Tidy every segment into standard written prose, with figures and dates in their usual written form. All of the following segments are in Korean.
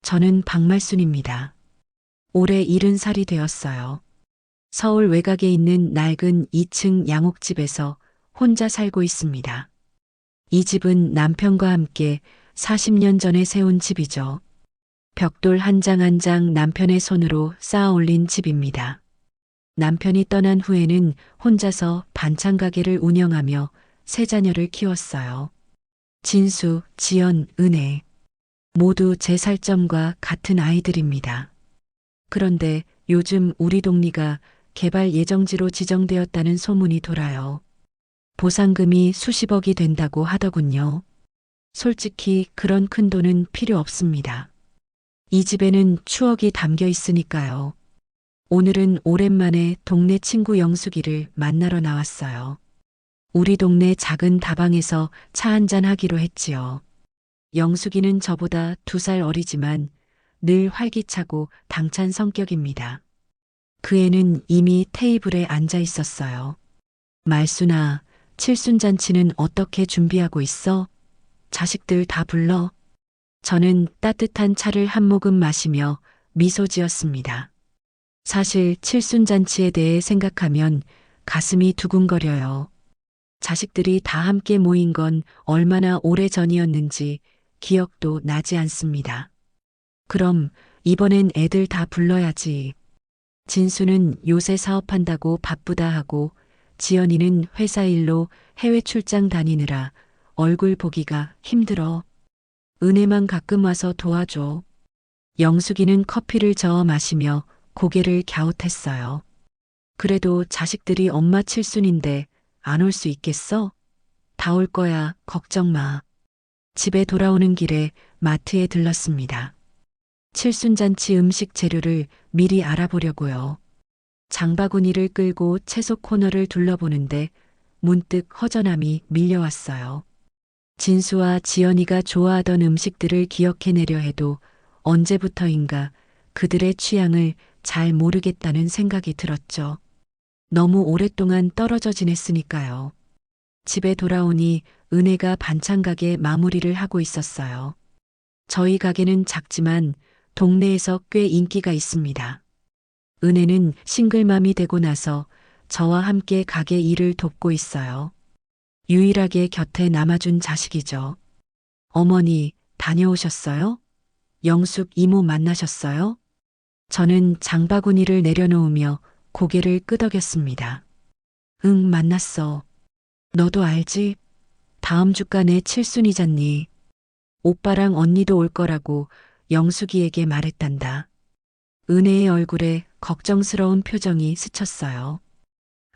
저는 박말순입니다. 올해 70살이 되었어요. 서울 외곽에 있는 낡은 2층 양옥집에서 혼자 살고 있습니다. 이 집은 남편과 함께 40년 전에 세운 집이죠. 벽돌 한 장 한 장 남편의 손으로 쌓아 올린 집입니다. 남편이 떠난 후에는 혼자서 반찬 가게를 운영하며 세 자녀를 키웠어요. 진수, 지연, 은혜. 모두 제 살점과 같은 아이들입니다. 그런데 요즘 우리 동리가 개발 예정지로 지정되었다는 소문이 돌아요. 보상금이 수십억이 된다고 하더군요. 솔직히 그런 큰 돈은 필요 없습니다. 이 집에는 추억이 담겨 있으니까요. 오늘은 오랜만에 동네 친구 영숙이를 만나러 나왔어요. 우리 동네 작은 다방에서 차 한잔 하기로 했지요. 영숙이는 저보다 2살 어리지만 늘 활기차고 당찬 성격입니다. 그 애는 이미 테이블에 앉아 있었어요. 말순아, 칠순잔치는 어떻게 준비하고 있어? 자식들 다 불러. 저는 따뜻한 차를 한 모금 마시며 미소 지었습니다. 사실 칠순잔치에 대해 생각하면 가슴이 두근거려요. 자식들이 다 함께 모인 건 얼마나 오래 전이었는지 기억도 나지 않습니다. 그럼 이번엔 애들 다 불러야지. 진수는 요새 사업한다고 바쁘다 하고 지연이는 회사 일로 해외 출장 다니느라 얼굴 보기가 힘들어. 은혜만 가끔 와서 도와줘. 영숙이는 커피를 저어 마시며 고개를 갸웃했어요. 그래도 자식들이 엄마 칠순인데 안 올 수 있겠어? 다 올 거야, 걱정 마. 집에 돌아오는 길에 마트에 들렀습니다. 칠순잔치 음식 재료를 미리 알아보려고요. 장바구니를 끌고 채소 코너를 둘러보는데 문득 허전함이 밀려왔어요. 진수와 지연이가 좋아하던 음식들을 기억해내려 해도 언제부터인가 그들의 취향을 잘 모르겠다는 생각이 들었죠. 너무 오랫동안 떨어져 지냈으니까요. 집에 돌아오니 은혜가 반찬 가게 마무리를 하고 있었어요. 저희 가게는 작지만 동네에서 꽤 인기가 있습니다. 은혜는 싱글맘이 되고 나서 저와 함께 가게 일을 돕고 있어요. 유일하게 곁에 남아준 자식이죠. 어머니, 다녀오셨어요? 영숙 이모 만나셨어요? 저는 장바구니를 내려놓으며 고개를 끄덕였습니다. 응, 만났어. 너도 알지? 다음 주가 내 칠순이잖니. 오빠랑 언니도 올 거라고 영숙이에게 말했단다. 은혜의 얼굴에 걱정스러운 표정이 스쳤어요.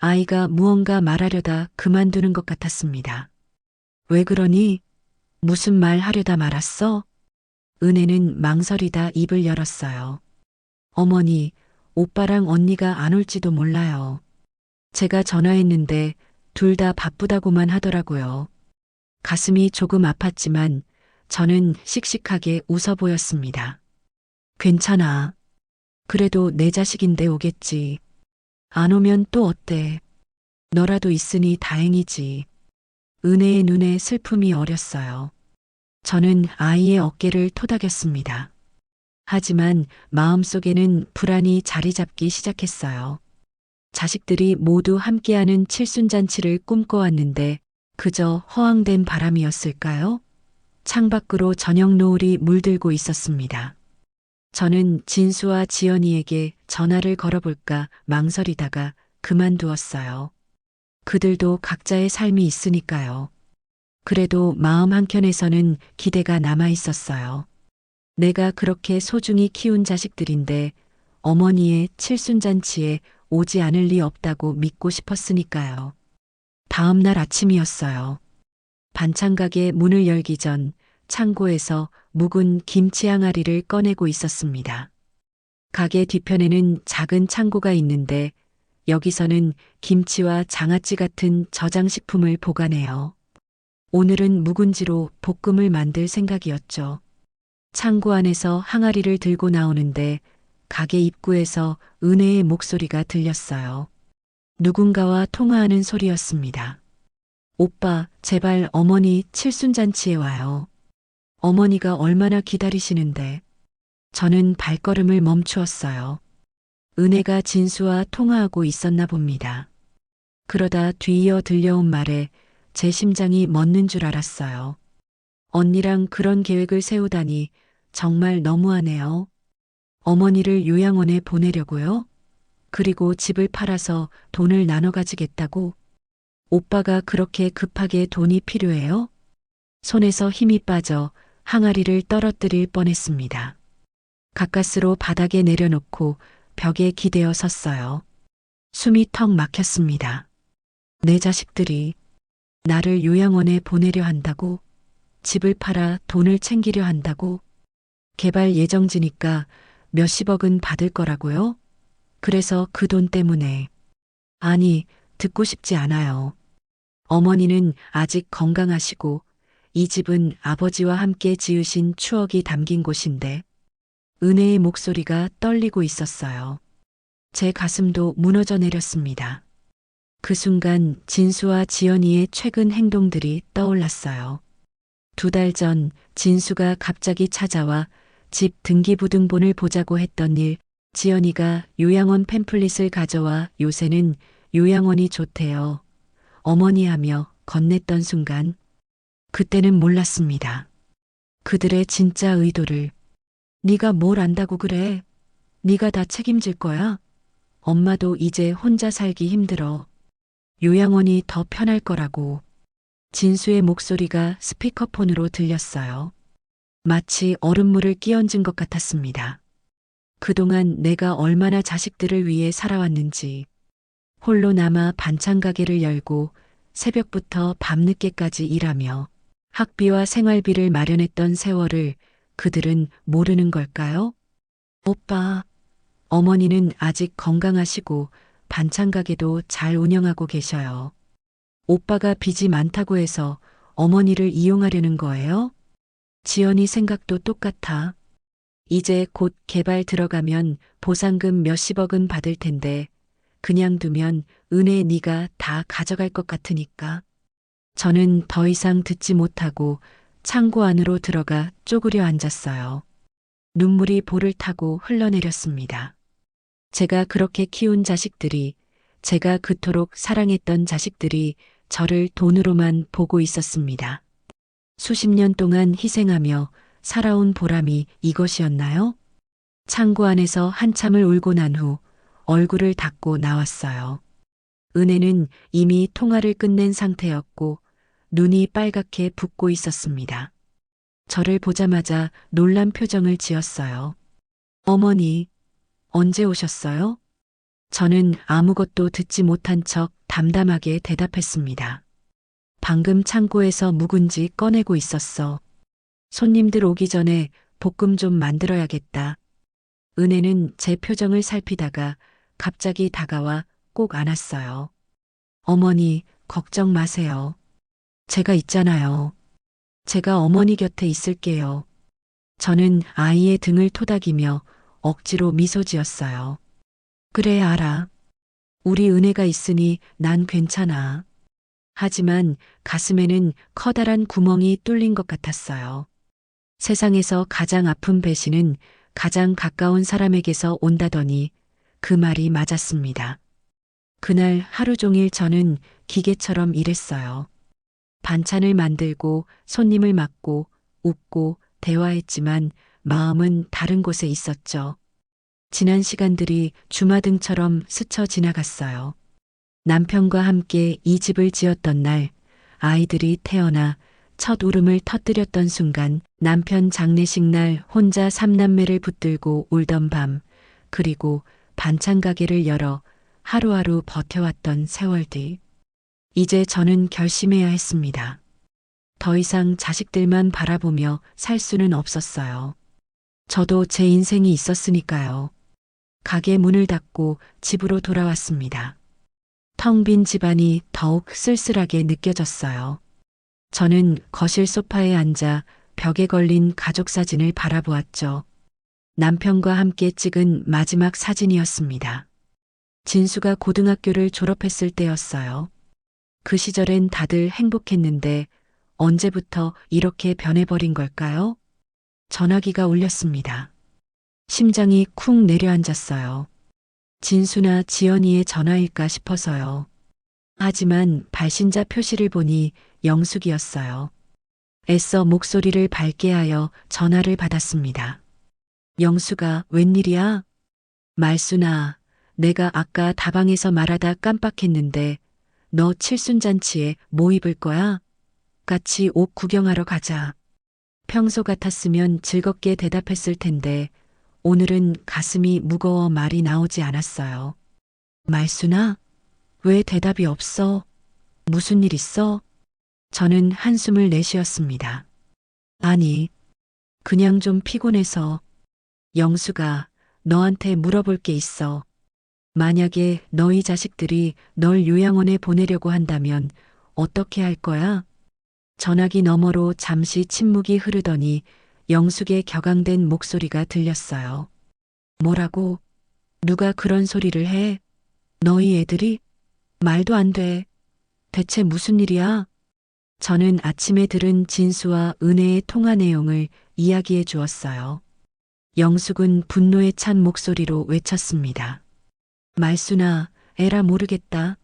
아이가 무언가 말하려다 그만두는 것 같았습니다. 왜 그러니? 무슨 말 하려다 말았어? 은혜는 망설이다 입을 열었어요. 어머니, 오빠랑 언니가 안 올지도 몰라요. 제가 전화했는데 둘 다 바쁘다고만 하더라고요. 가슴이 조금 아팠지만 저는 씩씩하게 웃어 보였습니다. 괜찮아. 그래도 내 자식인데 오겠지. 안 오면 또 어때? 너라도 있으니 다행이지. 은혜의 눈에 슬픔이 어렸어요. 저는 아이의 어깨를 토닥였습니다. 하지만 마음속에는 불안이 자리 잡기 시작했어요. 자식들이 모두 함께하는 칠순잔치를 꿈꿔왔는데 그저 허황된 바람이었을까요? 창밖으로 저녁 노을이 물들고 있었습니다. 저는 진수와 지연이에게 전화를 걸어볼까 망설이다가 그만두었어요. 그들도 각자의 삶이 있으니까요. 그래도 마음 한켠에서는 기대가 남아 있었어요. 내가 그렇게 소중히 키운 자식들인데 어머니의 칠순잔치에 오지 않을 리 없다고 믿고 싶었으니까요. 다음 날 아침이었어요. 반찬 가게 문을 열기 전 창고에서 묵은 김치 항아리를 꺼내고 있었습니다. 가게 뒤편에는 작은 창고가 있는데 여기서는 김치와 장아찌 같은 저장식품을 보관해요. 오늘은 묵은지로 볶음을 만들 생각이었죠. 창고 안에서 항아리를 들고 나오는데 가게 입구에서 은혜의 목소리가 들렸어요. 누군가와 통화하는 소리였습니다. 오빠, 제발 어머니 칠순잔치에 와요. 어머니가 얼마나 기다리시는데. 저는 발걸음을 멈추었어요. 은혜가 진수와 통화하고 있었나 봅니다. 그러다 뒤이어 들려온 말에 제 심장이 멎는 줄 알았어요. 언니랑 그런 계획을 세우다니 정말 너무하네요. 어머니를 요양원에 보내려고요? 그리고 집을 팔아서 돈을 나눠 가지겠다고? 오빠가 그렇게 급하게 돈이 필요해요? 손에서 힘이 빠져 항아리를 떨어뜨릴 뻔했습니다. 가까스로 바닥에 내려놓고 벽에 기대어 섰어요. 숨이 턱 막혔습니다. 내 자식들이 나를 요양원에 보내려 한다고? 집을 팔아 돈을 챙기려 한다고? 개발 예정지니까 몇십억은 받을 거라고요? 그래서 그 돈 때문에. 아니, 듣고 싶지 않아요. 어머니는 아직 건강하시고 이 집은 아버지와 함께 지으신 추억이 담긴 곳인데 은혜의 목소리가 떨리고 있었어요. 제 가슴도 무너져 내렸습니다. 그 순간 진수와 지연이의 최근 행동들이 떠올랐어요. 2달 전 진수가 갑자기 찾아와 집 등기부등본을 보자고 했던 일, 지연이가 요양원 팸플릿을 가져와 요새는 요양원이 좋대요. 어머니 하며 건넸던 순간, 그때는 몰랐습니다. 그들의 진짜 의도를. 네가 뭘 안다고 그래? 네가 다 책임질 거야? 엄마도 이제 혼자 살기 힘들어. 요양원이 더 편할 거라고. 진수의 목소리가 스피커폰으로 들렸어요. 마치 얼음물을 끼얹은 것 같았습니다. 그동안 내가 얼마나 자식들을 위해 살아왔는지, 홀로 남아 반찬 가게를 열고 새벽부터 밤늦게까지 일하며 학비와 생활비를 마련했던 세월을 그들은 모르는 걸까요? 오빠, 어머니는 아직 건강하시고 반찬 가게도 잘 운영하고 계셔요. 오빠가 빚이 많다고 해서 어머니를 이용하려는 거예요? 지연이 생각도 똑같아. 이제 곧 개발 들어가면 보상금 몇십억은 받을 텐데 그냥 두면 은혜 네가 다 가져갈 것 같으니까. 저는 더 이상 듣지 못하고 창고 안으로 들어가 쪼그려 앉았어요. 눈물이 볼을 타고 흘러내렸습니다. 제가 그렇게 키운 자식들이, 제가 그토록 사랑했던 자식들이 저를 돈으로만 보고 있었습니다. 수십 년 동안 희생하며 살아온 보람이 이것이었나요? 창고 안에서 한참을 울고 난 후 얼굴을 닦고 나왔어요. 은혜는 이미 통화를 끝낸 상태였고 눈이 빨갛게 붓고 있었습니다. 저를 보자마자 놀란 표정을 지었어요. 어머니, 언제 오셨어요? 저는 아무것도 듣지 못한 척 담담하게 대답했습니다. 방금 창고에서 묵은지 꺼내고 있었어. 손님들 오기 전에 볶음 좀 만들어야겠다. 은혜는 제 표정을 살피다가 갑자기 다가와 꼭 안았어요. 어머니, 걱정 마세요. 제가 있잖아요. 제가 어머니 곁에 있을게요. 저는 아이의 등을 토닥이며 억지로 미소 지었어요. 그래, 알아. 우리 은혜가 있으니 난 괜찮아. 하지만 가슴에는 커다란 구멍이 뚫린 것 같았어요. 세상에서 가장 아픈 배신은 가장 가까운 사람에게서 온다더니 그 말이 맞았습니다. 그날 하루 종일 저는 기계처럼 일했어요. 반찬을 만들고 손님을 맞고 웃고 대화했지만 마음은 다른 곳에 있었죠. 지난 시간들이 주마등처럼 스쳐 지나갔어요. 남편과 함께 이 집을 지었던 날, 아이들이 태어나 첫 울음을 터뜨렸던 순간, 남편 장례식 날 혼자 삼남매를 붙들고 울던 밤, 그리고 반찬 가게를 열어 하루하루 버텨왔던 세월 뒤. 이제 저는 결심해야 했습니다. 더 이상 자식들만 바라보며 살 수는 없었어요. 저도 제 인생이 있었으니까요. 가게 문을 닫고 집으로 돌아왔습니다. 텅 빈 집안이 더욱 쓸쓸하게 느껴졌어요. 저는 거실 소파에 앉아 벽에 걸린 가족 사진을 바라보았죠. 남편과 함께 찍은 마지막 사진이었습니다. 진수가 고등학교를 졸업했을 때였어요. 그 시절엔 다들 행복했는데 언제부터 이렇게 변해버린 걸까요? 전화기가 울렸습니다. 심장이 쿵 내려앉았어요. 진수나 지연이의 전화일까 싶어서요. 하지만 발신자 표시를 보니 영숙이었어요. 애써 목소리를 밝게 하여 전화를 받았습니다. 영수가 웬일이야? 말순아, 내가 아까 다방에서 말하다 깜빡했는데 너 칠순잔치에 뭐 입을 거야? 같이 옷 구경하러 가자. 평소 같았으면 즐겁게 대답했을 텐데 오늘은 가슴이 무거워 말이 나오지 않았어요. 말순아, 왜 대답이 없어? 무슨 일 있어? 저는 한숨을 내쉬었습니다. 아니, 그냥 좀 피곤해서. 영수가 너한테 물어볼 게 있어. 만약에 너희 자식들이 널 요양원에 보내려고 한다면 어떻게 할 거야? 전화기 너머로 잠시 침묵이 흐르더니 영숙의 격앙된 목소리가 들렸어요. 뭐라고? 누가 그런 소리를 해? 너희 애들이? 말도 안 돼. 대체 무슨 일이야? 저는 아침에 들은 진수와 은혜의 통화 내용을 이야기해 주었어요. 영숙은 분노에 찬 목소리로 외쳤습니다. 말순아, 에라 모르겠다.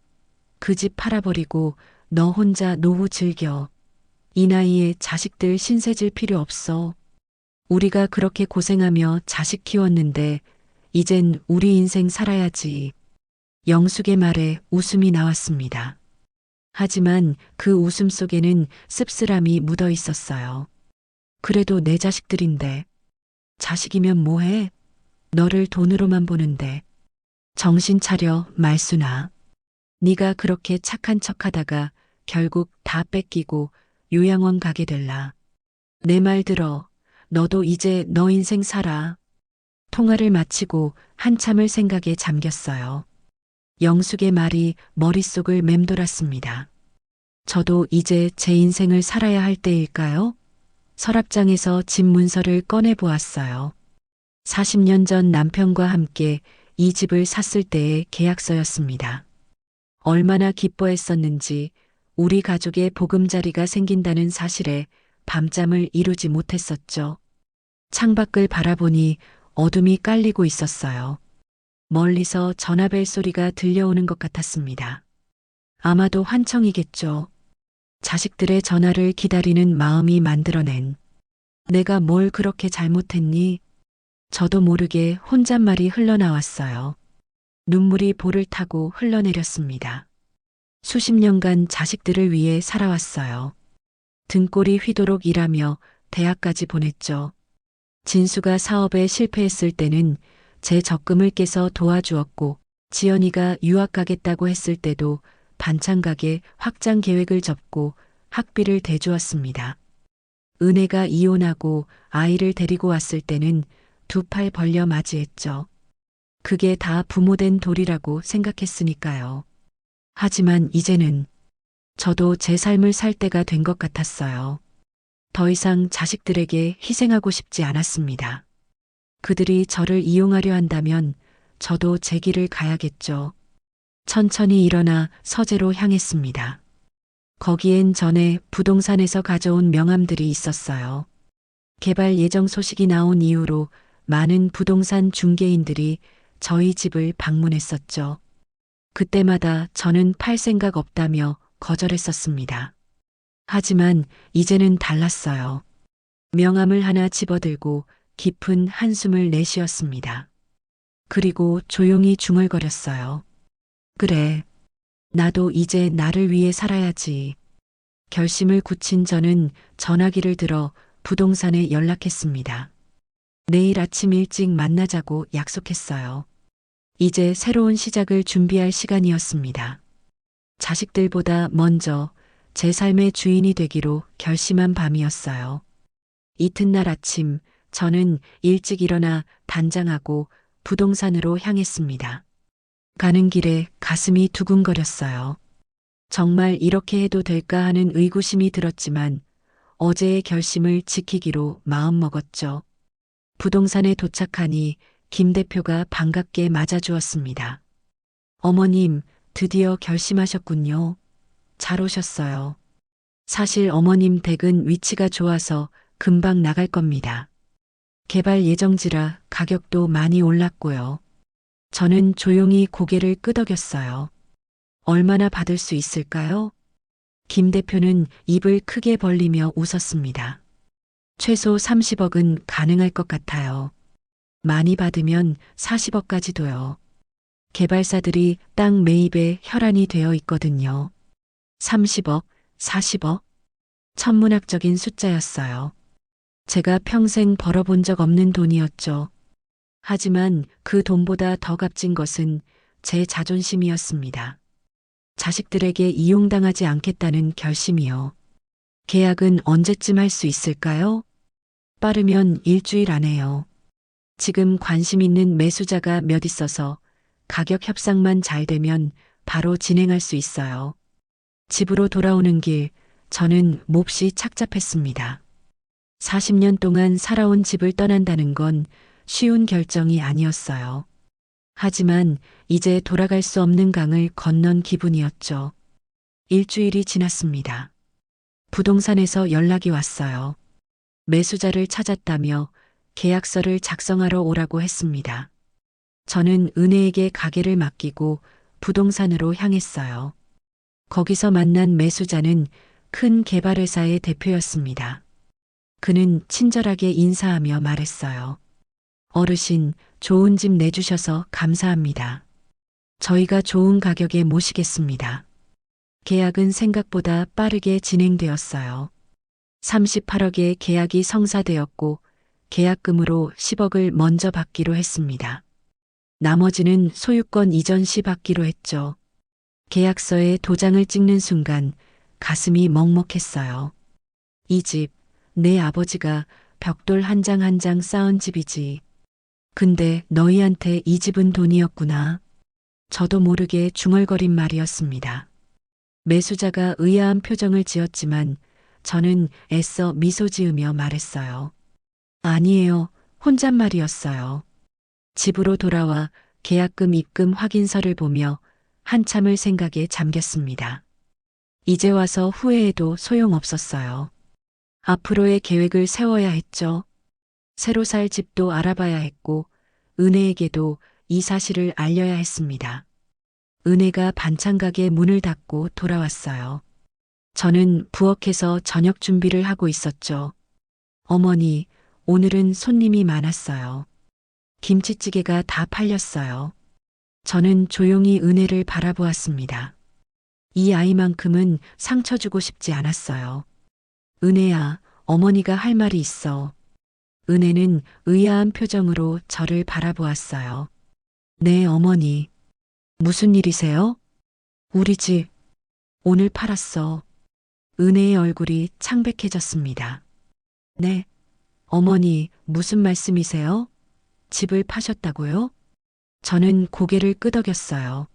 그 집 팔아버리고 너 혼자 노후 즐겨. 이 나이에 자식들 신세질 필요 없어. 우리가 그렇게 고생하며 자식 키웠는데 이젠 우리 인생 살아야지. 영숙의 말에 웃음이 나왔습니다. 하지만 그 웃음 속에는 씁쓸함이 묻어 있었어요. 그래도 내 자식들인데. 자식이면 뭐해? 너를 돈으로만 보는데. 정신 차려, 말순아. 네가 그렇게 착한 척하다가 결국 다 뺏기고 요양원 가게 될라. 내 말 들어. 너도 이제 너 인생 살아. 통화를 마치고 한참을 생각에 잠겼어요. 영숙의 말이 머릿속을 맴돌았습니다. 저도 이제 제 인생을 살아야 할 때일까요? 서랍장에서 집 문서를 꺼내 보았어요. 40년 전 남편과 함께 이 집을 샀을 때의 계약서였습니다. 얼마나 기뻐했었는지 우리 가족의 보금자리가 생긴다는 사실에 밤잠을 이루지 못했었죠. 창밖을 바라보니 어둠이 깔리고 있었어요. 멀리서 전화벨 소리가 들려오는 것 같았습니다. 아마도 환청이겠죠. 자식들의 전화를 기다리는 마음이 만들어낸 내가 뭘 그렇게 잘못했니? 저도 모르게 혼잣말이 흘러나왔어요. 눈물이 볼을 타고 흘러내렸습니다. 수십 년간 자식들을 위해 살아왔어요. 등골이 휘도록 일하며 대학까지 보냈죠. 진수가 사업에 실패했을 때는 제 적금을 깨서 도와주었고 지연이가 유학 가겠다고 했을 때도 반찬 가게 확장 계획을 접고 학비를 대주었습니다. 은혜가 이혼하고 아이를 데리고 왔을 때는 두 팔 벌려 맞이했죠. 그게 다 부모된 도리라고 생각했으니까요. 하지만 이제는 저도 제 삶을 살 때가 된 것 같았어요. 더 이상 자식들에게 희생하고 싶지 않았습니다. 그들이 저를 이용하려 한다면 저도 제 길을 가야겠죠. 천천히 일어나 서재로 향했습니다. 거기엔 전에 부동산에서 가져온 명함들이 있었어요. 개발 예정 소식이 나온 이후로 많은 부동산 중개인들이 저희 집을 방문했었죠. 그때마다 저는 팔 생각 없다며 거절했었습니다. 하지만 이제는 달랐어요. 명함을 하나 집어들고 깊은 한숨을 내쉬었습니다. 그리고 조용히 중얼거렸어요. 그래, 나도 이제 나를 위해 살아야지. 결심을 굳힌 저는 전화기를 들어 부동산에 연락했습니다. 내일 아침 일찍 만나자고 약속했어요. 이제 새로운 시작을 준비할 시간이었습니다. 자식들보다 먼저 제 삶의 주인이 되기로 결심한 밤이었어요. 이튿날 아침 저는 일찍 일어나 단장하고 부동산으로 향했습니다. 가는 길에 가슴이 두근거렸어요. 정말 이렇게 해도 될까 하는 의구심이 들었지만 어제의 결심을 지키기로 마음먹었죠. 부동산에 도착하니 김 대표가 반갑게 맞아주었습니다. 어머님, 드디어 결심하셨군요. 잘 오셨어요. 사실 어머님 댁은 위치가 좋아서 금방 나갈 겁니다. 개발 예정지라 가격도 많이 올랐고요. 저는 조용히 고개를 끄덕였어요. 얼마나 받을 수 있을까요? 김 대표는 입을 크게 벌리며 웃었습니다. 최소 30억은 가능할 것 같아요. 많이 받으면 40억까지도요. 개발사들이 땅 매입에 혈안이 되어 있거든요. 30억, 40억? 천문학적인 숫자였어요. 제가 평생 벌어본 적 없는 돈이었죠. 하지만 그 돈보다 더 값진 것은 제 자존심이었습니다. 자식들에게 이용당하지 않겠다는 결심이요. 계약은 언제쯤 할 수 있을까요? 빠르면 일주일 안에요. 지금 관심 있는 매수자가 몇 있어서 가격 협상만 잘 되면 바로 진행할 수 있어요. 집으로 돌아오는 길, 저는 몹시 착잡했습니다. 40년 동안 살아온 집을 떠난다는 건 쉬운 결정이 아니었어요. 하지만 이제 돌아갈 수 없는 강을 건넌 기분이었죠. 일주일이 지났습니다. 부동산에서 연락이 왔어요. 매수자를 찾았다며 계약서를 작성하러 오라고 했습니다. 저는 은혜에게 가게를 맡기고 부동산으로 향했어요. 거기서 만난 매수자는 큰 개발회사의 대표였습니다. 그는 친절하게 인사하며 말했어요. 어르신, 좋은 집 내주셔서 감사합니다. 저희가 좋은 가격에 모시겠습니다. 계약은 생각보다 빠르게 진행되었어요. 38억의 계약이 성사되었고 계약금으로 10억을 먼저 받기로 했습니다. 나머지는 소유권 이전 시 받기로 했죠. 계약서에 도장을 찍는 순간 가슴이 먹먹했어요. 이 집, 내 아버지가 벽돌 한 장 한 장 쌓은 집이지. 근데 너희한테 이 집은 돈이었구나. 저도 모르게 중얼거린 말이었습니다. 매수자가 의아한 표정을 지었지만 저는 애써 미소 지으며 말했어요. 아니에요. 혼잣말이었어요. 집으로 돌아와 계약금 입금 확인서를 보며 한참을 생각에 잠겼습니다. 이제 와서 후회해도 소용없었어요. 앞으로의 계획을 세워야 했죠. 새로 살 집도 알아봐야 했고 은혜에게도 이 사실을 알려야 했습니다. 은혜가 반찬 가게 문을 닫고 돌아왔어요. 저는 부엌에서 저녁 준비를 하고 있었죠. 어머니, 오늘은 손님이 많았어요. 김치찌개가 다 팔렸어요. 저는 조용히 은혜를 바라보았습니다. 이 아이만큼은 상처 주고 싶지 않았어요. 은혜야, 어머니가 할 말이 있어. 은혜는 의아한 표정으로 저를 바라보았어요. 네, 어머니. 무슨 일이세요? 우리 집. 오늘 팔았어. 은혜의 얼굴이 창백해졌습니다. 네. 어머니, 무슨 말씀이세요? 집을 파셨다고요? 저는 고개를 끄덕였어요.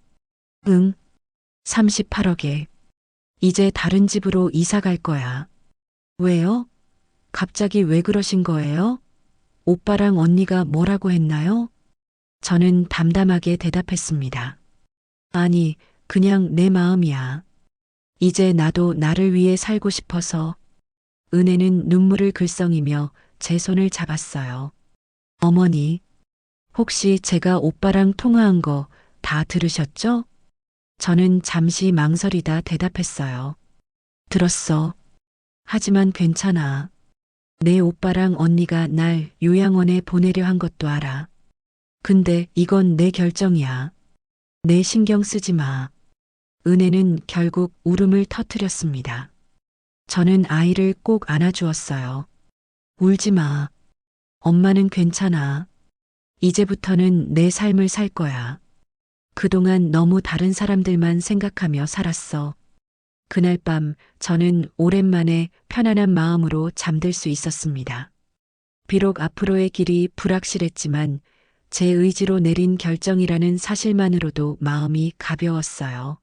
응. 38억에. 이제 다른 집으로 이사 갈 거야. 왜요? 갑자기 왜 그러신 거예요? 오빠랑 언니가 뭐라고 했나요? 저는 담담하게 대답했습니다. 아니, 그냥 내 마음이야. 이제 나도 나를 위해 살고 싶어서. 은혜는 눈물을 글썽이며 제 손을 잡았어요. 어머니, 혹시 제가 오빠랑 통화한 거 다 들으셨죠? 저는 잠시 망설이다 대답했어요. 들었어. 하지만 괜찮아. 내 오빠랑 언니가 날 요양원에 보내려 한 것도 알아. 근데 이건 내 결정이야. 내 신경 쓰지 마. 은혜는 결국 울음을 터뜨렸습니다. 저는 아이를 꼭 안아주었어요. 울지 마. 엄마는 괜찮아. 이제부터는 내 삶을 살 거야. 그동안 너무 다른 사람들만 생각하며 살았어. 그날 밤 저는 오랜만에 편안한 마음으로 잠들 수 있었습니다. 비록 앞으로의 길이 불확실했지만 제 의지로 내린 결정이라는 사실만으로도 마음이 가벼웠어요.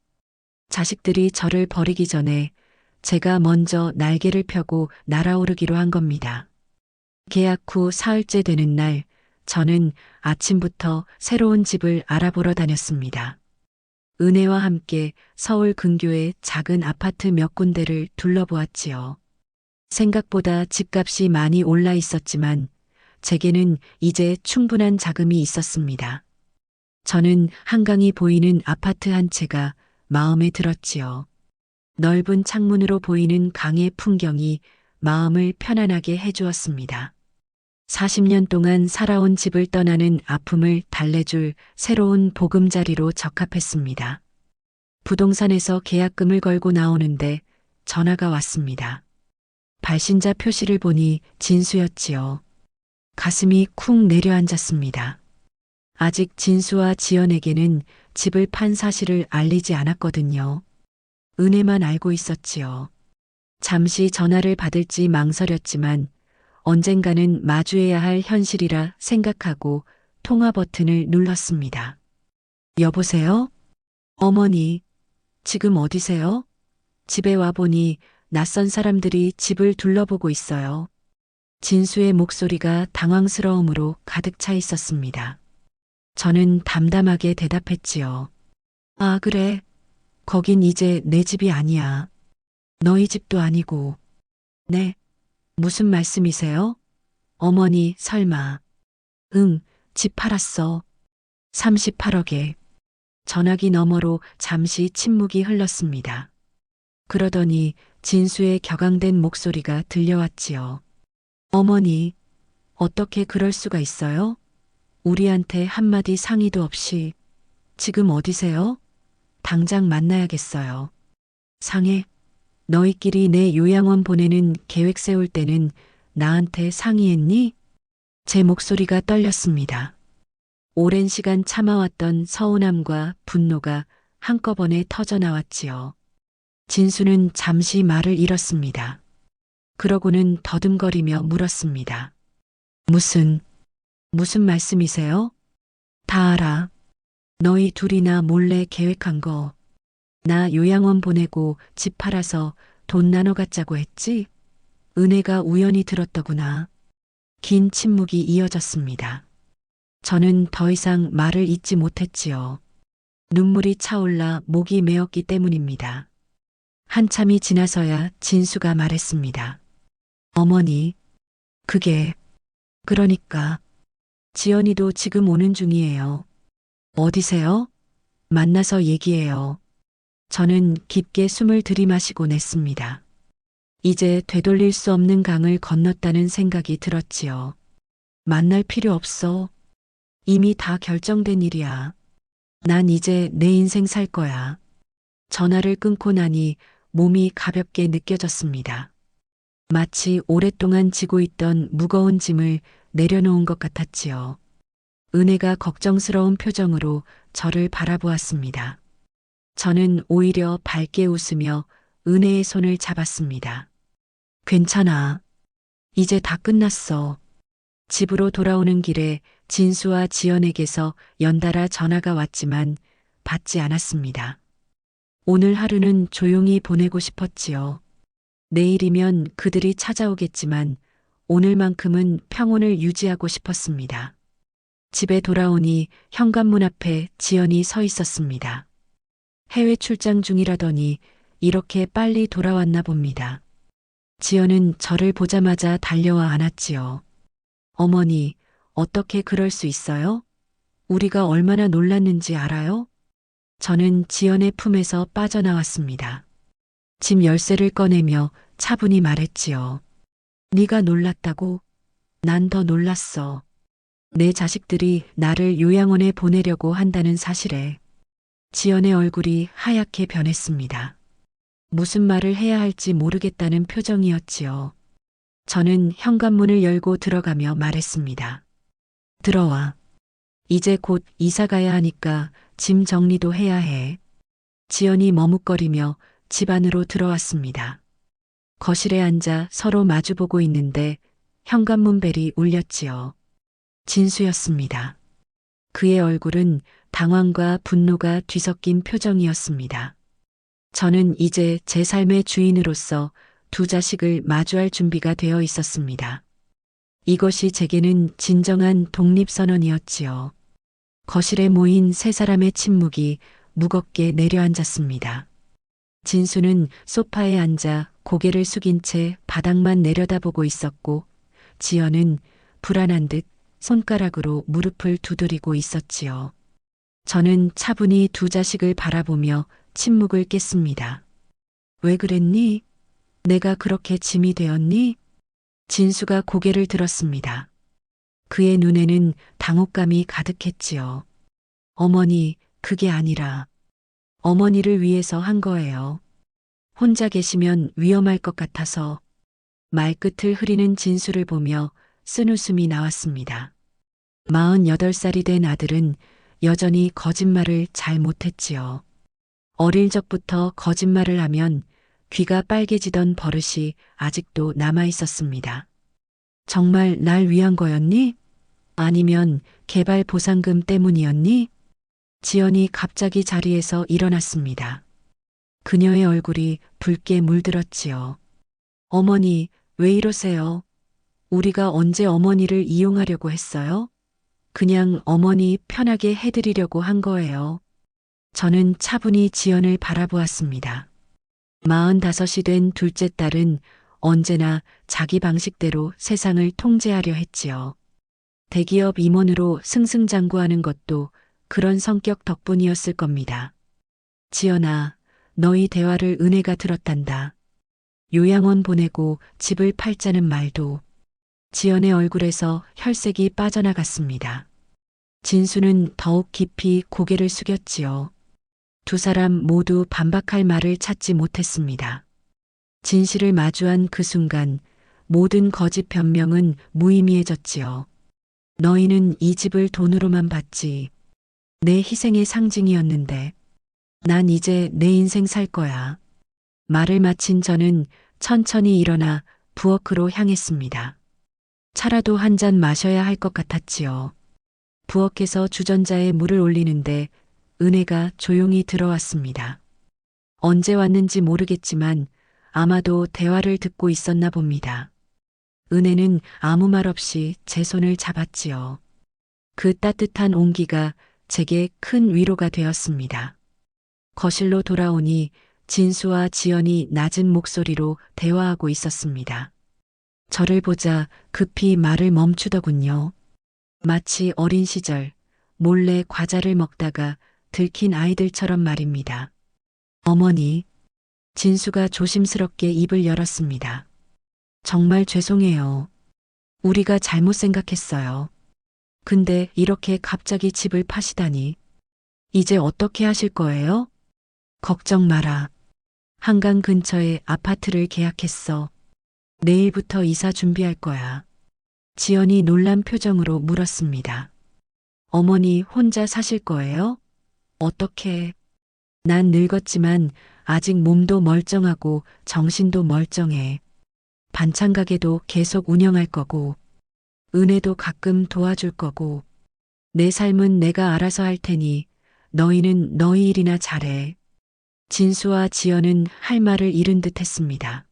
자식들이 저를 버리기 전에 제가 먼저 날개를 펴고 날아오르기로 한 겁니다. 계약 후 사흘째 되는 날, 저는 아침부터 새로운 집을 알아보러 다녔습니다. 은혜와 함께 서울 근교의 작은 아파트 몇 군데를 둘러보았지요. 생각보다 집값이 많이 올라 있었지만 제게는 이제 충분한 자금이 있었습니다. 저는 한강이 보이는 아파트 한 채가 마음에 들었지요. 넓은 창문으로 보이는 강의 풍경이 마음을 편안하게 해주었습니다. 40년 동안 살아온 집을 떠나는 아픔을 달래줄 새로운 보금자리로 적합했습니다. 부동산에서 계약금을 걸고 나오는데 전화가 왔습니다. 발신자 표시를 보니 진수였지요. 가슴이 쿵 내려앉았습니다. 아직 진수와 지연에게는 집을 판 사실을 알리지 않았거든요. 은혜만 알고 있었지요. 잠시 전화를 받을지 망설였지만 언젠가는 마주해야 할 현실이라 생각하고 통화 버튼을 눌렀습니다. 여보세요? 어머니, 지금 어디세요? 집에 와보니 낯선 사람들이 집을 둘러보고 있어요. 진수의 목소리가 당황스러움으로 가득 차 있었습니다. 저는 담담하게 대답했지요. 아, 그래. 거긴 이제 내 집이 아니야. 너희 집도 아니고. 네. 무슨 말씀이세요? 어머니, 설마. 응, 집 팔았어. 38억에. 전화기 너머로 잠시 침묵이 흘렀습니다. 그러더니 진수의 격앙된 목소리가 들려왔지요. 어머니, 어떻게 그럴 수가 있어요? 우리한테 한마디 상의도 없이. 지금 어디세요? 당장 만나야겠어요. 상해, 너희끼리 내 요양원 보내는 계획 세울 때는 나한테 상의했니? 제 목소리가 떨렸습니다. 오랜 시간 참아왔던 서운함과 분노가 한꺼번에 터져나왔지요. 진수는 잠시 말을 잃었습니다. 그러고는 더듬거리며 물었습니다. 무슨 말씀이세요? 다 알아. 너희 둘이나 몰래 계획한 거. 나 요양원 보내고 집 팔아서 돈 나눠 갖자고 했지? 은혜가 우연히 들었더구나. 긴 침묵이 이어졌습니다. 저는 더 이상 말을 잇지 못했지요. 눈물이 차올라 목이 메었기 때문입니다. 한참이 지나서야 진수가 말했습니다. 어머니, 그러니까 지연이도 지금 오는 중이에요. 어디세요? 만나서 얘기해요. 저는 깊게 숨을 들이마시고 냈습니다. 이제 되돌릴 수 없는 강을 건넜다는 생각이 들었지요. 만날 필요 없어. 이미 다 결정된 일이야. 난 이제 내 인생 살 거야. 전화를 끊고 나니 몸이 가볍게 느껴졌습니다. 마치 오랫동안 지고 있던 무거운 짐을 내려놓은 것 같았지요. 은혜가 걱정스러운 표정으로 저를 바라보았습니다. 저는 오히려 밝게 웃으며 은혜의 손을 잡았습니다. 괜찮아. 이제 다 끝났어. 집으로 돌아오는 길에 진수와 지연에게서 연달아 전화가 왔지만 받지 않았습니다. 오늘 하루는 조용히 보내고 싶었지요. 내일이면 그들이 찾아오겠지만 오늘만큼은 평온을 유지하고 싶었습니다. 집에 돌아오니 현관문 앞에 지연이 서 있었습니다. 해외 출장 중이라더니 이렇게 빨리 돌아왔나 봅니다. 지연은 저를 보자마자 달려와 안았지요. 어머니, 어떻게 그럴 수 있어요? 우리가 얼마나 놀랐는지 알아요? 저는 지연의 품에서 빠져나왔습니다. 집 열쇠를 꺼내며 차분히 말했지요. 네가 놀랐다고? 난 더 놀랐어. 내 자식들이 나를 요양원에 보내려고 한다는 사실에. 지연의 얼굴이 하얗게 변했습니다. 무슨 말을 해야 할지 모르겠다는 표정이었지요. 저는 현관문을 열고 들어가며 말했습니다. 들어와. 이제 곧 이사 가야 하니까 짐 정리도 해야 해. 지연이 머뭇거리며 집 안으로 들어왔습니다. 거실에 앉아 서로 마주보고 있는데 현관문 벨이 울렸지요. 진수였습니다. 그의 얼굴은 당황과 분노가 뒤섞인 표정이었습니다. 저는 이제 제 삶의 주인으로서 두 자식을 마주할 준비가 되어 있었습니다. 이것이 제게는 진정한 독립선언이었지요. 거실에 모인 세 사람의 침묵이 무겁게 내려앉았습니다. 진수는 소파에 앉아 고개를 숙인 채 바닥만 내려다보고 있었고, 지연은 불안한 듯 손가락으로 무릎을 두드리고 있었지요. 저는 차분히 두 자식을 바라보며 침묵을 깼습니다. 왜 그랬니? 내가 그렇게 짐이 되었니? 진수가 고개를 들었습니다. 그의 눈에는 당혹감이 가득했지요. 어머니, 그게 아니라 어머니를 위해서 한 거예요. 혼자 계시면 위험할 것 같아서. 말끝을 흐리는 진수를 보며 쓴웃음이 나왔습니다. 48살이 된 아들은 여전히 거짓말을 잘 못했지요. 어릴 적부터 거짓말을 하면 귀가 빨개지던 버릇이 아직도 남아 있었습니다. 정말 날 위한 거였니? 아니면 개발 보상금 때문이었니? 지연이 갑자기 자리에서 일어났습니다. 그녀의 얼굴이 붉게 물들었지요. 어머니, 왜 이러세요? 우리가 언제 어머니를 이용하려고 했어요? 그냥 어머니 편하게 해드리려고 한 거예요. 저는 차분히 지연을 바라보았습니다. 45이 된 둘째 딸은 언제나 자기 방식대로 세상을 통제하려 했지요. 대기업 임원으로 승승장구하는 것도 그런 성격 덕분이었을 겁니다. 지연아, 너희 대화를 은혜가 들었단다. 요양원 보내고 집을 팔자는 말도. 지연의 얼굴에서 혈색이 빠져나갔습니다. 진수는 더욱 깊이 고개를 숙였지요. 두 사람 모두 반박할 말을 찾지 못했습니다. 진실을 마주한 그 순간 모든 거짓 변명은 무의미해졌지요. 너희는 이 집을 돈으로만 봤지. 내 희생의 상징이었는데. 난 이제 내 인생 살 거야. 말을 마친 저는 천천히 일어나 부엌으로 향했습니다. 차라도 한 잔 마셔야 할 것 같았지요. 부엌에서 주전자에 물을 올리는데 은혜가 조용히 들어왔습니다. 언제 왔는지 모르겠지만 아마도 대화를 듣고 있었나 봅니다. 은혜는 아무 말 없이 제 손을 잡았지요. 그 따뜻한 온기가 제게 큰 위로가 되었습니다. 거실로 돌아오니 진수와 지연이 낮은 목소리로 대화하고 있었습니다. 저를 보자 급히 말을 멈추더군요. 마치 어린 시절 몰래 과자를 먹다가 들킨 아이들처럼 말입니다. 어머니, 진수가 조심스럽게 입을 열었습니다. 정말 죄송해요. 우리가 잘못 생각했어요. 근데 이렇게 갑자기 집을 파시다니. 이제 어떻게 하실 거예요? 걱정 마라. 한강 근처에 아파트를 계약했어. 내일부터 이사 준비할 거야. 지연이 놀란 표정으로 물었습니다. 어머니 혼자 사실 거예요? 어떻게? 난 늙었지만 아직 몸도 멀쩡하고 정신도 멀쩡해. 반찬 가게도 계속 운영할 거고, 은혜도 가끔 도와줄 거고, 내 삶은 내가 알아서 할 테니 너희는 너희 일이나 잘해. 진수와 지연은 할 말을 잃은 듯 했습니다.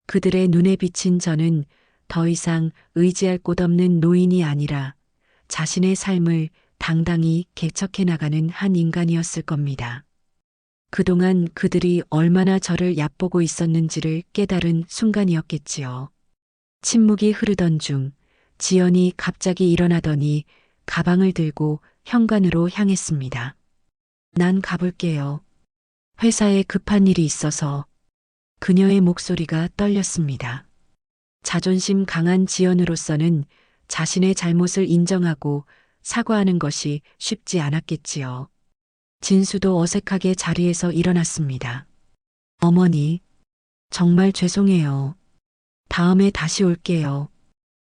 그들의 눈에 비친 저는 더 이상 의지할 곳 없는 노인이 아니라 자신의 삶을 당당히 개척해 나가는 한 인간이었을 겁니다. 그동안 그들이 얼마나 저를 얕보고 있었는지를 깨달은 순간이었겠지요. 침묵이 흐르던 중 지연이 갑자기 일어나더니 가방을 들고 현관으로 향했습니다. 난 가볼게요. 회사에 급한 일이 있어서. 그녀의 목소리가 떨렸습니다. 자존심 강한 지연으로서는 자신의 잘못을 인정하고 사과하는 것이 쉽지 않았겠지요. 진수도 어색하게 자리에서 일어났습니다. 어머니, 정말 죄송해요. 다음에 다시 올게요.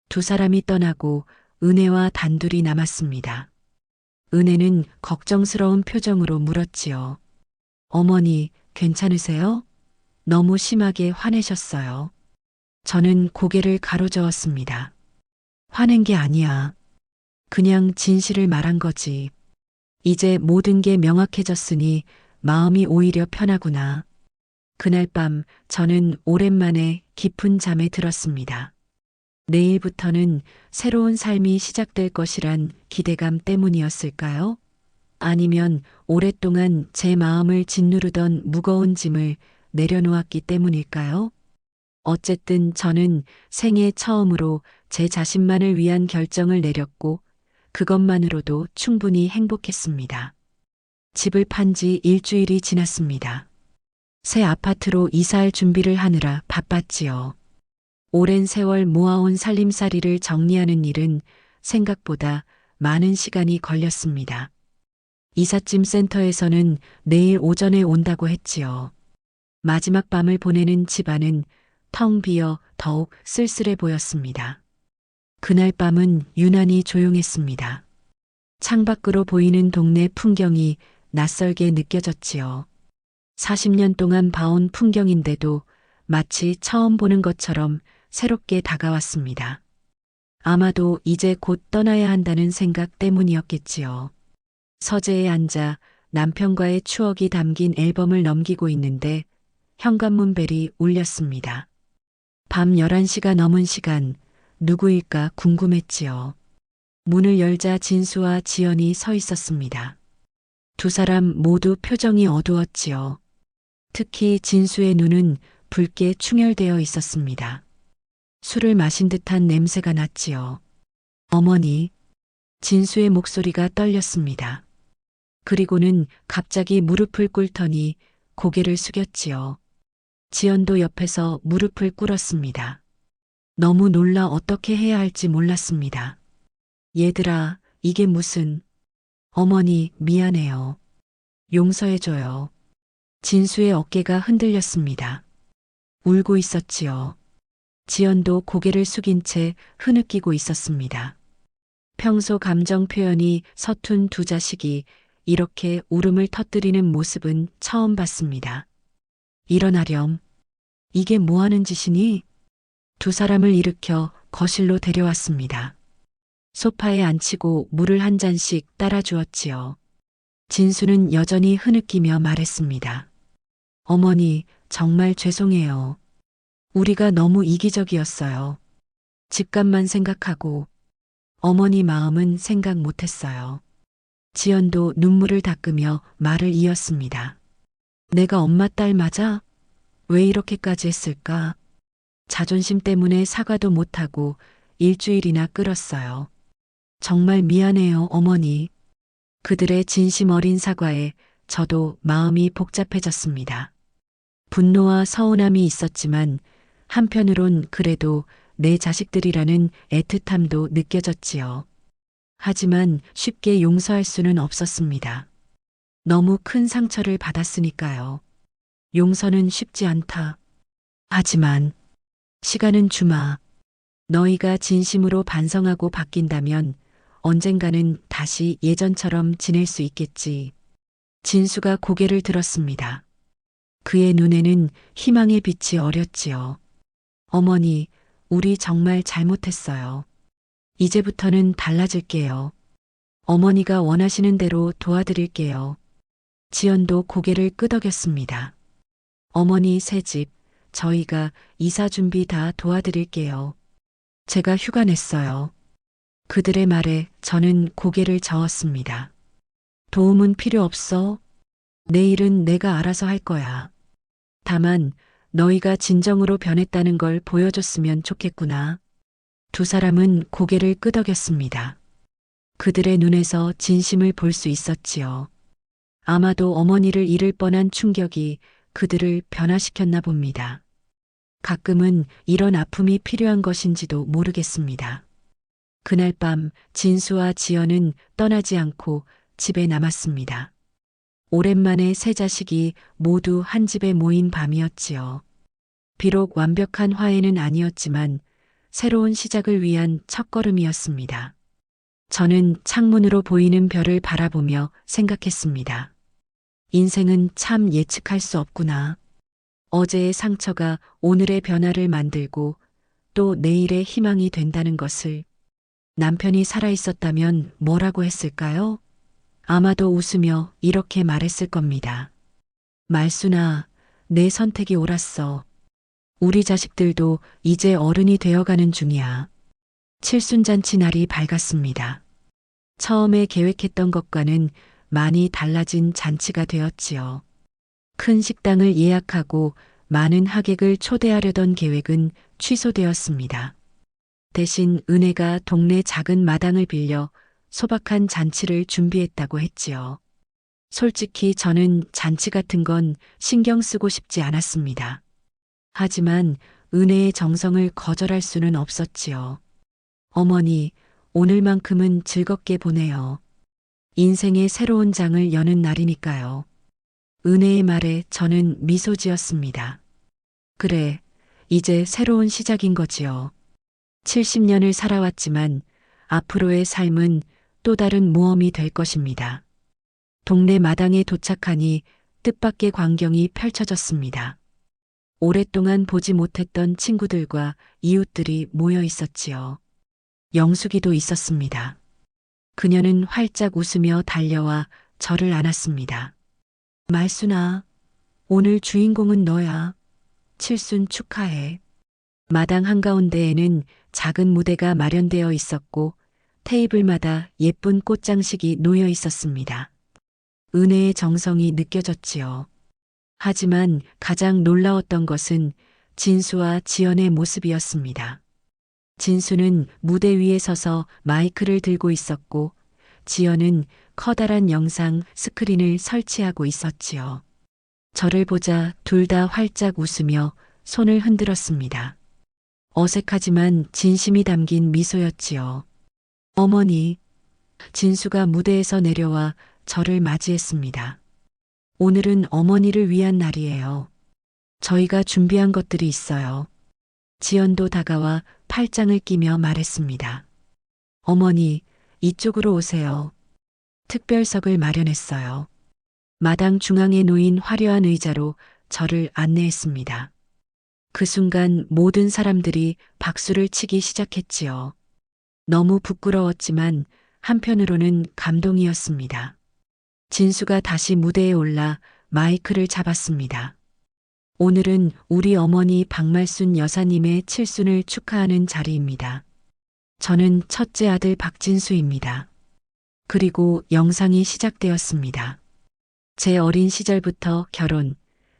두 사람이 떠나고 은혜와 단둘이 남았습니다. 은혜는 걱정스러운 표정으로 물었지요. 어머니, 괜찮으세요? 너무 심하게 화내셨어요. 저는 고개를 가로저었습니다. 화낸 게 아니야. 그냥 진실을 말한 거지. 이제 모든 게 명확해졌으니 마음이 오히려 편하구나. 그날 밤 저는 오랜만에 깊은 잠에 들었습니다. 내일부터는 새로운 삶이 시작될 것이란 기대감 때문이었을까요? 아니면 오랫동안 제 마음을 짓누르던 무거운 짐을 내려놓았기 때문일까요? 어쨌든 저는 생애 처음으로 제 자신만을 위한 결정을 내렸고 그것만으로도 충분히 행복했습니다. 집을 판 지 일주일이 지났습니다. 새 아파트로 이사할 준비를 하느라 바빴지요. 오랜 세월 모아온 살림살이를 정리하는 일은 생각보다 많은 시간이 걸렸습니다. 이삿짐 센터에서는 내일 오전에 온다고 했지요. 마지막 밤을 보내는 집안은 텅 비어 더욱 쓸쓸해 보였습니다. 그날 밤은 유난히 조용했습니다. 창밖으로 보이는 동네 풍경이 낯설게 느껴졌지요. 40년 동안 봐온 풍경인데도 마치 처음 보는 것처럼 새롭게 다가왔습니다. 아마도 이제 곧 떠나야 한다는 생각 때문이었겠지요. 서재에 앉아 남편과의 추억이 담긴 앨범을 넘기고 있는데 현관문 벨이 울렸습니다. 밤 11시가 넘은 시간, 누구일까 궁금했지요. 문을 열자 진수와 지연이 서 있었습니다. 두 사람 모두 표정이 어두웠지요. 특히 진수의 눈은 붉게 충혈되어 있었습니다. 술을 마신 듯한 냄새가 났지요. 어머니, 진수의 목소리가 떨렸습니다. 그리고는 갑자기 무릎을 꿇더니 고개를 숙였지요. 지연도 옆에서 무릎을 꿇었습니다. 너무 놀라 어떻게 해야 할지 몰랐습니다. 얘들아, 이게 무슨... 어머니, 미안해요. 용서해줘요. 진수의 어깨가 흔들렸습니다. 울고 있었지요. 지연도 고개를 숙인 채 흐느끼고 있었습니다. 평소 감정 표현이 서툰 두 자식이 이렇게 울음을 터뜨리는 모습은 처음 봤습니다. 일어나렴. 이게 뭐 하는 짓이니? 두 사람을 일으켜 거실로 데려왔습니다. 소파에 앉히고 물을 한 잔씩 따라 주었지요. 진수는 여전히 흐느끼며 말했습니다. 어머니, 정말 죄송해요. 우리가 너무 이기적이었어요. 집값만 생각하고 어머니 마음은 생각 못했어요. 지연도 눈물을 닦으며 말을 이었습니다. 내가 엄마 딸 맞아? 왜 이렇게까지 했을까? 자존심 때문에 사과도 못하고 일주일이나 끌었어요. 정말 미안해요, 어머니. 그들의 진심 어린 사과에 저도 마음이 복잡해졌습니다. 분노와 서운함이 있었지만 한편으론 그래도 내 자식들이라는 애틋함도 느껴졌지요. 하지만 쉽게 용서할 수는 없었습니다. 너무 큰 상처를 받았으니까요. 용서는 쉽지 않다. 하지만 시간은 주마. 너희가 진심으로 반성하고 바뀐다면 언젠가는 다시 예전처럼 지낼 수 있겠지. 진수가 고개를 들었습니다. 그의 눈에는 희망의 빛이 어렸지요. 어머니, 우리 정말 잘못했어요. 이제부터는 달라질게요. 어머니가 원하시는 대로 도와드릴게요. 지연도 고개를 끄덕였습니다. 어머니 새집, 저희가 이사 준비 다 도와드릴게요. 제가 휴가 냈어요. 그들의 말에 저는 고개를 저었습니다. 도움은 필요 없어. 내일은 내가 알아서 할 거야. 다만 너희가 진정으로 변했다는 걸 보여줬으면 좋겠구나. 두 사람은 고개를 끄덕였습니다. 그들의 눈에서 진심을 볼 수 있었지요. 아마도 어머니를 잃을 뻔한 충격이 그들을 변화시켰나 봅니다. 가끔은 이런 아픔이 필요한 것인지도 모르겠습니다. 그날 밤 진수와 지연은 떠나지 않고 집에 남았습니다. 오랜만에 세 자식이 모두 한 집에 모인 밤이었지요. 비록 완벽한 화해는 아니었지만 새로운 시작을 위한 첫걸음이었습니다. 저는 창문으로 보이는 별을 바라보며 생각했습니다. 인생은 참 예측할 수 없구나. 어제의 상처가 오늘의 변화를 만들고 또 내일의 희망이 된다는 것을. 남편이 살아있었다면 뭐라고 했을까요? 아마도 웃으며 이렇게 말했을 겁니다. 말순아, 내 선택이 옳았어. 우리 자식들도 이제 어른이 되어가는 중이야. 칠순잔치 날이 밝았습니다. 처음에 계획했던 것과는 많이 달라진 잔치가 되었지요. 큰 식당을 예약하고 많은 하객을 초대하려던 계획은 취소되었습니다. 대신 은혜가 동네 작은 마당을 빌려 소박한 잔치를 준비했다고 했지요. 솔직히 저는 잔치 같은 건 신경 쓰고 싶지 않았습니다. 하지만 은혜의 정성을 거절할 수는 없었지요. 어머니, 오늘만큼은 즐겁게 보내요. 인생의 새로운 장을 여는 날이니까요. 은혜의 말에 저는 미소 지었습니다. 그래, 이제 새로운 시작인 거지요. 70년을 살아왔지만 앞으로의 삶은 또 다른 모험이 될 것입니다. 동네 마당에 도착하니 뜻밖의 광경이 펼쳐졌습니다. 오랫동안 보지 못했던 친구들과 이웃들이 모여 있었지요. 영숙이도 있었습니다. 그녀는 활짝 웃으며 달려와 저를 안았습니다. 말순아, 오늘 주인공은 너야. 칠순 축하해. 마당 한가운데에는 작은 무대가 마련되어 있었고 테이블마다 예쁜 꽃장식이 놓여 있었습니다. 은혜의 정성이 느껴졌지요. 하지만 가장 놀라웠던 것은 진수와 지연의 모습이었습니다. 진수는 무대 위에 서서 마이크를 들고 있었고 지연은 커다란 영상 스크린을 설치하고 있었지요. 저를 보자 둘 다 활짝 웃으며 손을 흔들었습니다. 어색하지만 진심이 담긴 미소였지요. 어머니, 진수가 무대에서 내려와 저를 맞이했습니다. 오늘은 어머니를 위한 날이에요. 저희가 준비한 것들이 있어요. 지연도 다가와 팔짱을 끼며 말했습니다. 어머니, 이쪽으로 오세요. 특별석을 마련했어요. 마당 중앙에 놓인 화려한 의자로 저를 안내했습니다. 그 순간 모든 사람들이 박수를 치기 시작했지요. 너무 부끄러웠지만 한편으로는 감동이었습니다. 진수가 다시 무대에 올라 마이크를 잡았습니다. 오늘은 우리 어머니 박말순 여사님의 칠순을 축하하는 자리입니다. 저는 첫째 아들 박진수입니다. 그리고 영상이 시작되었습니다. 제 어린 시절부터 결혼,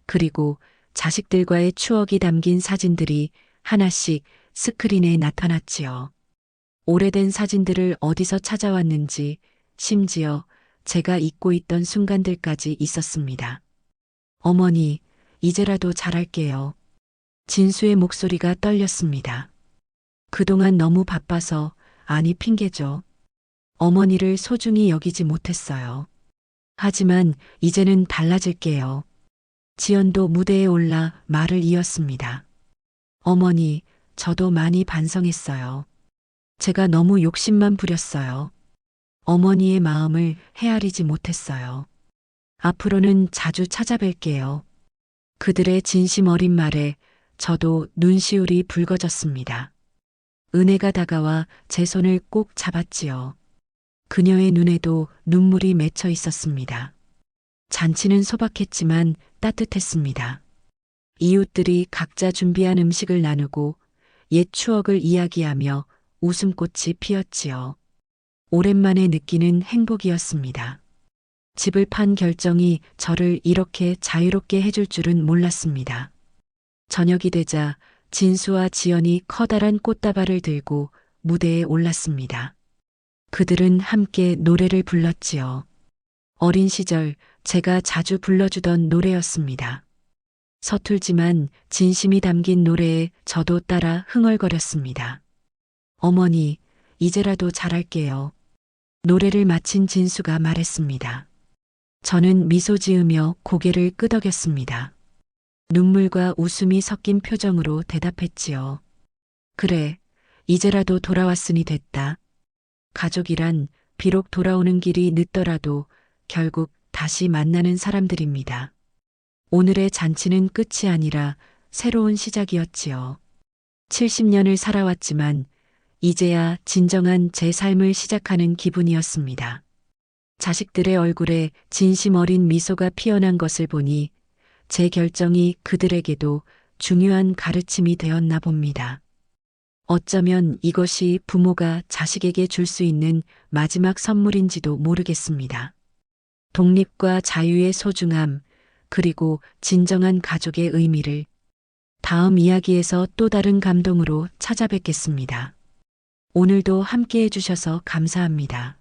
그리고 자식들과의 추억이 담긴 사진들이 하나씩 스크린에 나타났지요. 오래된 사진들을 어디서 찾아왔는지, 심지어 제가 잊고 있던 순간들까지 있었습니다. 어머니, 이제라도 잘할게요. 진수의 목소리가 떨렸습니다. 그동안 너무 바빠서, 아니 핑계죠. 어머니를 소중히 여기지 못했어요. 하지만 이제는 달라질게요. 지연도 무대에 올라 말을 이었습니다. 어머니, 저도 많이 반성했어요. 제가 너무 욕심만 부렸어요. 어머니의 마음을 헤아리지 못했어요. 앞으로는 자주 찾아뵐게요. 그들의 진심 어린 말에 저도 눈시울이 붉어졌습니다. 은혜가 다가와 제 손을 꼭 잡았지요. 그녀의 눈에도 눈물이 맺혀 있었습니다. 잔치는 소박했지만 따뜻했습니다. 이웃들이 각자 준비한 음식을 나누고 옛 추억을 이야기하며 웃음꽃이 피었지요. 오랜만에 느끼는 행복이었습니다. 집을 판 결정이 저를 이렇게 자유롭게 해줄 줄은 몰랐습니다. 저녁이 되자 진수와 지연이 커다란 꽃다발을 들고 무대에 올랐습니다. 그들은 함께 노래를 불렀지요. 어린 시절 제가 자주 불러주던 노래였습니다. 서툴지만 진심이 담긴 노래에 저도 따라 흥얼거렸습니다. 어머니, 이제라도 잘할게요. 노래를 마친 진수가 말했습니다. 저는 미소 지으며 고개를 끄덕였습니다. 눈물과 웃음이 섞인 표정으로 대답했지요. 그래, 이제라도 돌아왔으니 됐다. 가족이란 비록 돌아오는 길이 늦더라도 결국 다시 만나는 사람들입니다. 오늘의 잔치는 끝이 아니라 새로운 시작이었지요. 70년을 살아왔지만 이제야 진정한 제 삶을 시작하는 기분이었습니다. 자식들의 얼굴에 진심 어린 미소가 피어난 것을 보니 제 결정이 그들에게도 중요한 가르침이 되었나 봅니다. 어쩌면 이것이 부모가 자식에게 줄 수 있는 마지막 선물인지도 모르겠습니다. 독립과 자유의 소중함, 그리고 진정한 가족의 의미를 다음 이야기에서 또 다른 감동으로 찾아뵙겠습니다. 오늘도 함께 해주셔서 감사합니다.